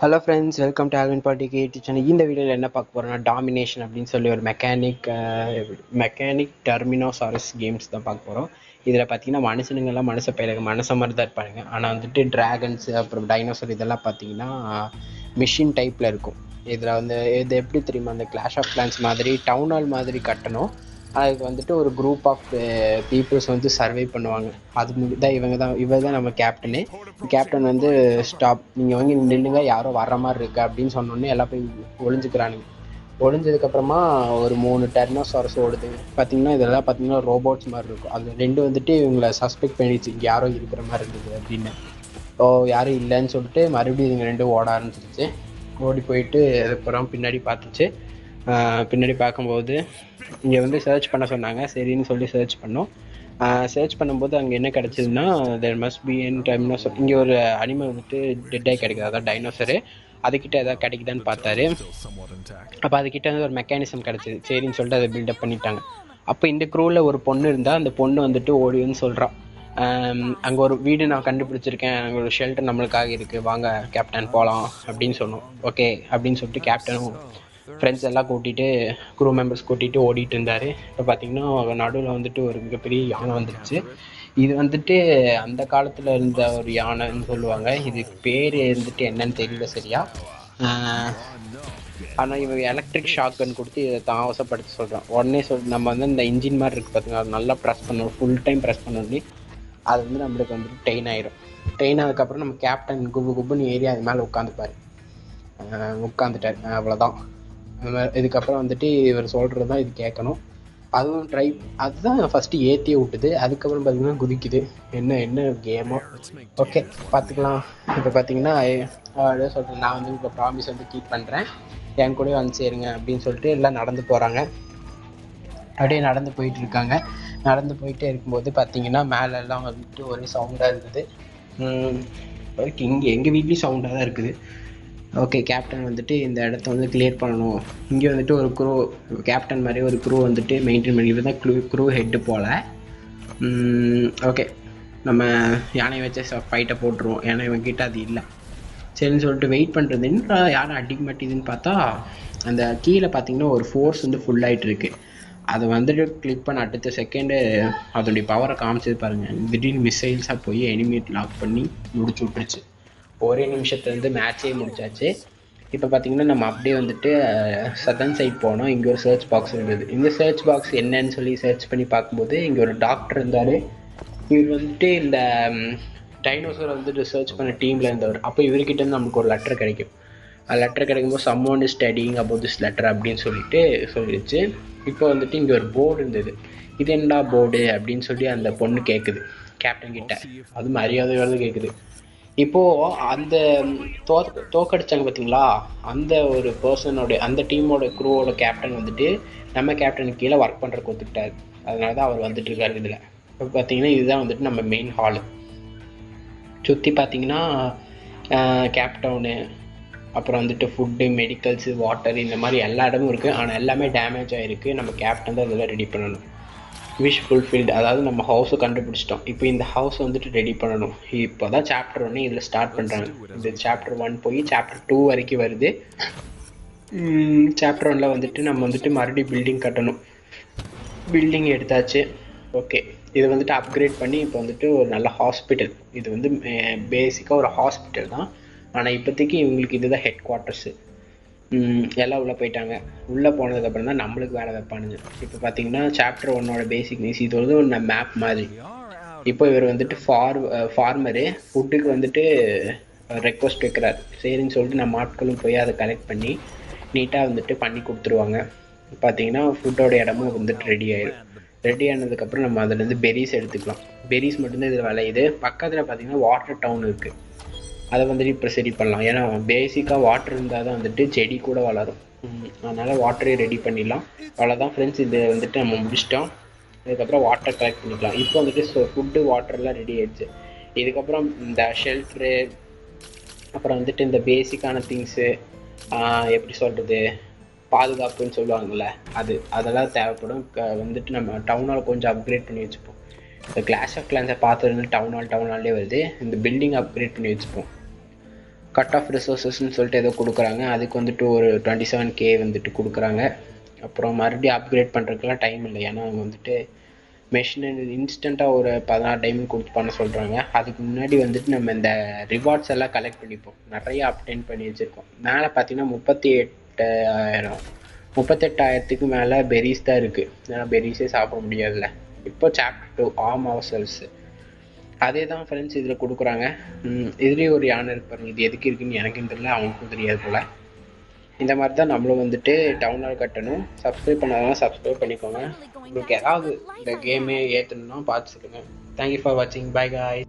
Hello friends, welcome to Alvin பாட்டிக்கு kitchen. இந்த வீடியோவில் என்ன பார்க்க போகிறோம்னா, டாமினேஷன் அப்படின்னு சொல்லி ஒரு மெக்கானிக் டெர்மினோசாரஸ் கேம்ஸ் தான் பார்க்க போகிறோம். இதில் பார்த்தீங்கன்னா மனுஷனுங்கெல்லாம் மனுஷ மாதிரி தான் இருப்பாங்க. ஆனால் வந்துட்டு டிராகன்ஸ் அப்புறம் டைனோசர் இதெல்லாம் பார்த்தீங்கன்னா மிஷின் டைப்பில் இருக்கும். இதில் வந்து இது எப்படி தெரியுமா, அந்த கிளாஷ் ஆஃப் கிளான்ஸ் மாதிரி டவுன் ஹால் மாதிரி கட்டணும். அதுக்கு வந்துட்டு ஒரு குரூப் ஆஃப் பீப்புள்ஸ் வந்து சர்வை பண்ணுவாங்க. அது தான் இவர் தான் நம்ம கேப்டனு. கேப்டன் வந்து ஸ்டாப், நீங்கள் வந்து நில்லுங்க, யாரோ வர்ற மாதிரி இருக்கு அப்படின்னு சொன்னோடனே எல்லாம் போய் ஒளிஞ்சுக்கிறானுங்க. ஒளிஞ்சதுக்கப்புறமா ஒரு 3 டெர்னோசாரஸ் ஓடுது. பார்த்தீங்கன்னா இதெல்லாம் பார்த்தீங்கன்னா ரோபோட்ஸ் மாதிரி இருக்கும். அது 2 வந்துட்டு இவங்களை சஸ்பெக்ட் பண்ணிடுச்சு, இங்கே யாரோ இருக்கிற மாதிரி இருந்தது அப்படின்னு. யாரும் இல்லைன்னு சொல்லிட்டு மறுபடியும் இவங்க 2 ஓட ஆரம்பிச்சிருச்சு. ஓடி போயிட்டு அதுக்கப்புறம் பின்னாடி பார்த்துச்சு. பின்னாடி பார்க்கும்போது இங்கே வந்து சர்ச் பண்ண சொன்னாங்க. சரின்னு சொல்லி சர்ச் பண்ணோம். சர்ச் பண்ணும்போது அங்கே என்ன கிடச்சிதுன்னா, there must be in dinosaur. இங்கே ஒரு அனிமல் வந்துட்டு டெட்டாக கிடைக்குது, அதான் டைனோசரு. அதுக்கிட்ட எதாவது கிடைக்குதான்னு பார்த்தாரு. அப்போ அதுக்கிட்ட வந்து ஒரு மெக்கானிசம் கிடச்சிது. சரின்னு சொல்லிட்டு அதை பில்டப் பண்ணிட்டாங்க. அப்போ இந்த க்ரூவில் ஒரு பொண்ணு இருந்தால், அந்த பொண்ணு வந்துட்டு ஓடின்னு சொல்கிறான். அங்கே ஒரு வீடு நான் கண்டுபிடிச்சிருக்கேன், அங்கே ஒரு ஷெல்டர் நம்மளுக்காக இருக்குது, வாங்க கேப்டன் போகலாம் அப்படின்னு சொன்னோம். ஓகே அப்படின்னு சொல்லிட்டு கேப்டனும் ஃப்ரெண்ட்ஸ் எல்லாம் கூட்டிகிட்டு, க்ரூ மெம்பர்ஸ் கூட்டிகிட்டு ஓடிட்டு இருந்தார். இப்போ பார்த்தீங்கன்னா நடுவில் வந்துட்டு ஒரு மிகப்பெரிய யானை வந்துடுச்சு. இது வந்துட்டு அந்த காலத்தில் இருந்த ஒரு யானைன்னு சொல்லுவாங்க. இதுக்கு பேர் வந்துட்டு என்னன்னு தெரியல சரியா. ஆனால் இவன் எலக்ட்ரிக் ஷாக்கன் கொடுத்து இதை தாவசப்படுத்தி சொல்கிறான். உடனே நம்ம வந்து இந்த இன்ஜின் மாதிரி இருக்குது பார்த்தீங்கன்னா, அது நல்லா ப்ரெஸ் பண்ணணும், ஃபுல் டைம் ப்ரெஸ் பண்ணி அது வந்து நம்மளுக்கு வந்துட்டு டெயின் ஆயிரும். டெயின் ஆனதுக்கப்புறம் நம்ம கேப்டன் குபுன்னு ஏறி அது மேலே உட்காந்துட்டார். அவ்வளோதான். இதுக்கப்புறம் வந்துட்டு இவர் சொல்கிறது தான் இது கேட்கணும். அதுவும் அதுதான் ஃபஸ்ட்டு ஏற்றியே விட்டுது. அதுக்கப்புறம் பார்த்தீங்கன்னா குதிக்குது. என்ன கேமோ, ஓகே பார்த்துக்கலாம். இப்போ பார்த்தீங்கன்னா அப்படியே சொல்கிறேன், நான் வந்து இப்போ ப்ராமிஸ் வந்து கீப் பண்ணுறேன், என் கூட வந்து சேருங்க அப்படின்னு சொல்லிட்டு எல்லாம் நடந்து போகிறாங்க. அப்படியே நடந்து போயிட்டு இருக்காங்க. நடந்து போயிட்டே இருக்கும்போது பார்த்தீங்கன்னா மேலெல்லாம் வந்துட்டு ஒரே சவுண்டாக இருந்தது. எங்கள் வீட்லேயும் சவுண்டாக தான் இருக்குது. ஓகே, கேப்டன் வந்துட்டு இந்த இடத்த வந்து கிளியர் பண்ணணும். இங்கே வந்துட்டு ஒரு க்ரூ, கேப்டன் மாதிரி ஒரு க்ரூ வந்துட்டு மெயின்டைன் பண்ணிட்டு தான் க்ரூ ஹெட்டு போல். ஓகே, நம்ம யானையை வச்சு ஃபைட்டை போட்டுருவோம், ஏன்னா இவங்கிட்ட அது இல்லை. சரின்னு சொல்லிட்டு வெயிட் பண்ணுறதுன்னு யானை அடிக்க மாட்டேதுன்னு பார்த்தா, அந்த கீழே பார்த்தீங்கன்னா ஒரு ஃபோர்ஸ் வந்து ஃபுல் ஆகிட்டு இருக்கு. அதை வந்துட்டு கிளிக் பண்ண அடுத்த செகண்டு அதோடைய பவரை காமிச்சது பாருங்கள். திடீர்னு மிசைல்ஸாக போய் எனிமேட் லாக் பண்ணி முடிச்சு விட்டுருச்சு. ஒரே நிமிஷத்துல இருந்து மேட்சே முடிச்சாச்சு. இப்போ பார்த்தீங்கன்னா நம்ம அப்படியே வந்துட்டு சதர்ன் சைட் போனோம். இங்கே ஒரு சர்ச் பாக்ஸ் இருந்தது. இந்த சர்ச் பாக்ஸ் என்னன்னு சொல்லி சர்ச் பண்ணி பார்க்கும்போது இங்கே ஒரு டாக்டர் இருந்தார். இவர் வந்துட்டு இந்த டைனோசரை வந்துட்டு சர்ச் பண்ண டீமில் இருந்தவர். அப்போ இவர்கிட்ட இருந்து நமக்கு ஒரு லெட்டர் கிடைக்கும். லெட்டர் கிடைக்கும்போது சம்மோன் is studying about this letter அப்படின்னு சொல்லிடுச்சு. இப்போ வந்துட்டு இங்கே ஒரு போர்டு இருந்தது. இது என்னடா போர்டு அப்படின்னு சொல்லி அந்த பொண்ணு கேட்குது கேப்டன் கிட்ட. அது மரியாதையோடு கேட்குது. இப்போது அந்த தோக்கடிச்சாங்க பார்த்தீங்களா, அந்த ஒரு பர்சனோட, அந்த டீமோட க்ரூவோட கேப்டன் வந்துட்டு நம்ம கேப்டனுக்கு கீழே ஒர்க் பண்ணுறக்கு ஒத்துக்கிட்டாரு. அதனால தான் அவர் வந்துட்டு இருக்காரு இதில். இப்போ பார்த்தீங்கன்னா இதுதான் வந்துட்டு நம்ம மெயின் ஹாலு. சுற்றி பார்த்தீங்கன்னா கேப்டவுனு, அப்புறம் வந்துட்டு ஃபுட்டு, மெடிக்கல்ஸு, வாட்டர், இந்த மாதிரி எல்லா இடமும் இருக்குது. ஆனால் எல்லாமே டேமேஜ் ஆகிருக்கு. நம்ம கேப்டன் தான் இதெல்லாம் ரெடி பண்ணணும். விஷ் ஃபுல்ஃபில்டு, அதாவது நம்ம ஹவுஸை கண்டுபிடிச்சிட்டோம். இப்போ இந்த ஹவுஸ் வந்துட்டு ரெடி பண்ணணும். இப்போ தான் சாப்டர் 1 இதில் ஸ்டார்ட் பண்ணுறாங்க. இந்த சாப்டர் 1 போய் சாப்டர் 2 வரைக்கும் வருது. சாப்டர் 1ல் வந்துட்டு நம்ம வந்துட்டு மறுபடியும் பில்டிங் கட்டணும். பில்டிங் எடுத்தாச்சு. ஓகே, இது வந்துட்டு அப்கிரேட் பண்ணி இப்போ வந்துட்டு ஒரு நல்ல ஹாஸ்பிட்டல். இது வந்து பேசிக்காக ஒரு ஹாஸ்பிட்டல் தான். ஆனால் இப்போதைக்கு இவங்களுக்கு இதுதான் ஹெட் குவார்ட்டர்ஸு. எல்லாம் உள்ளே போயிட்டாங்க. உள்ளே போனதுக்கப்புறம் தான் நம்மளுக்கு வேலை வைப்பானுங்க. இப்போ பார்த்தீங்கன்னா சாப்டர் 1ஓட பேசிக் நீஸ், இது வந்து ஒரு மேப் மாதிரி. இப்போ இவர் வந்துட்டு ஃபார்மரு ஃபுட்டுக்கு வந்துட்டு ரெக்வஸ்ட் வைக்கிறார். சரின்னு சொல்லிட்டு நம்ம ஆட்களும் போய் அதை கலெக்ட் பண்ணி நீட்டாக வந்துட்டு பண்ணி கொடுத்துருவாங்க. பார்த்தீங்கன்னா ஃபுட்டோட இடமும் வந்துட்டு ரெடி ஆயிடும். ரெடி ஆனதுக்கப்புறம் நம்ம அதுலேருந்து பெரிஸ் எடுத்துக்கலாம். பெரிஸ் மட்டும்தான் இதில் விளையுது. பக்கத்தில் பார்த்தீங்கன்னா வாட்டர் டவுன் இருக்குது. அதை வந்துட்டு இப்போ சரி பண்ணலாம். ஏன்னா பேசிக்காக வாட்டர் இருந்தால் தான் வந்துட்டு செடி கூட வளரும். அதனால் வாட்டரே ரெடி பண்ணிடலாம். அவ்வளோதான் ஃப்ரெண்ட்ஸ், இது வந்துட்டு நம்ம முடிச்சிட்டோம். இதுக்கப்புறம் வாட்டர் கலெக்ட் பண்ணிக்கலாம். இப்போ வந்துட்டு ஃபுட்டு வாட்டர்லாம் ரெடி ஆயிடுச்சு. இதுக்கப்புறம் இந்த ஷெல்ட்ரு, அப்புறம் வந்துட்டு இந்த பேசிக்கான திங்ஸு, எப்படி சொல்கிறது, பாதுகாப்புன்னு சொல்லுவாங்கள்ல, அதெல்லாம் தேவைப்படும். வந்துட்டு நம்ம டவுன் ஹால் கொஞ்சம் அப்கிரேட் பண்ணி வச்சுப்போம். இந்த கிளாஷ் ஆஃப் கிளான்ஸை பார்த்துருந்து டவுன் ஹால்லே வருது. இந்த பில்டிங் அப்கிரேட் பண்ணி வச்சுப்போம். கட் ஆஃப் ரிசோர்ஸஸ்ன்னு சொல்லிட்டு ஏதோ கொடுக்குறாங்க. அதுக்கு வந்துட்டு ஒரு 27K வந்துட்டு கொடுக்குறாங்க. அப்புறம் மறுபடியும் அப்கிரேட் பண்ணுறதுக்குலாம் டைம் இல்லை. ஏன்னா அவங்க வந்துட்டு மெஷின் இன்ஸ்டண்ட்டாக ஒரு 16 டைமண்ட் கொடுத்து பண்ண சொல்கிறாங்க. அதுக்கு முன்னாடி வந்துட்டு நம்ம இந்த ரிவார்ட்ஸ் எல்லாம் கலெக்ட் பண்ணிப்போம். நிறைய அப்டெயின் பண்ணி வச்சுருக்கோம். மேலே பார்த்தீங்கன்னா 38,000க்கு மேலே பெரிஸ் தான் இருக்குது. ஏன்னா பெரிஸே சாப்பிட முடியாதுல்ல. இப்போ சாப்டர் 2 ஆர்ம் அவர் செல்ஸ் அதே தான் ஃப்ரெண்ட்ஸ் இதில் கொடுக்குறாங்க. இதுலேயும் ஒரு யானை இருக்கு பாருங்க. இது எதுக்கு இருக்குன்னு எனக்கும் தெரியல, அவனுக்கும் தெரியாது போல். இந்த மாதிரி தான் நம்மளும் வந்துட்டு டவுன் ஹால் கட்டணும். சப்ஸ்கிரைப் பண்ணாதவங்க சப்ஸ்கிரைப் பண்ணிக்கோங்க. உங்களுக்கு ஏதாவது இந்த கேமே ஏற்றணுன்னா பார்த்து சொல்லுங்கள். தேங்க்யூ ஃபார் வாட்சிங். By guys.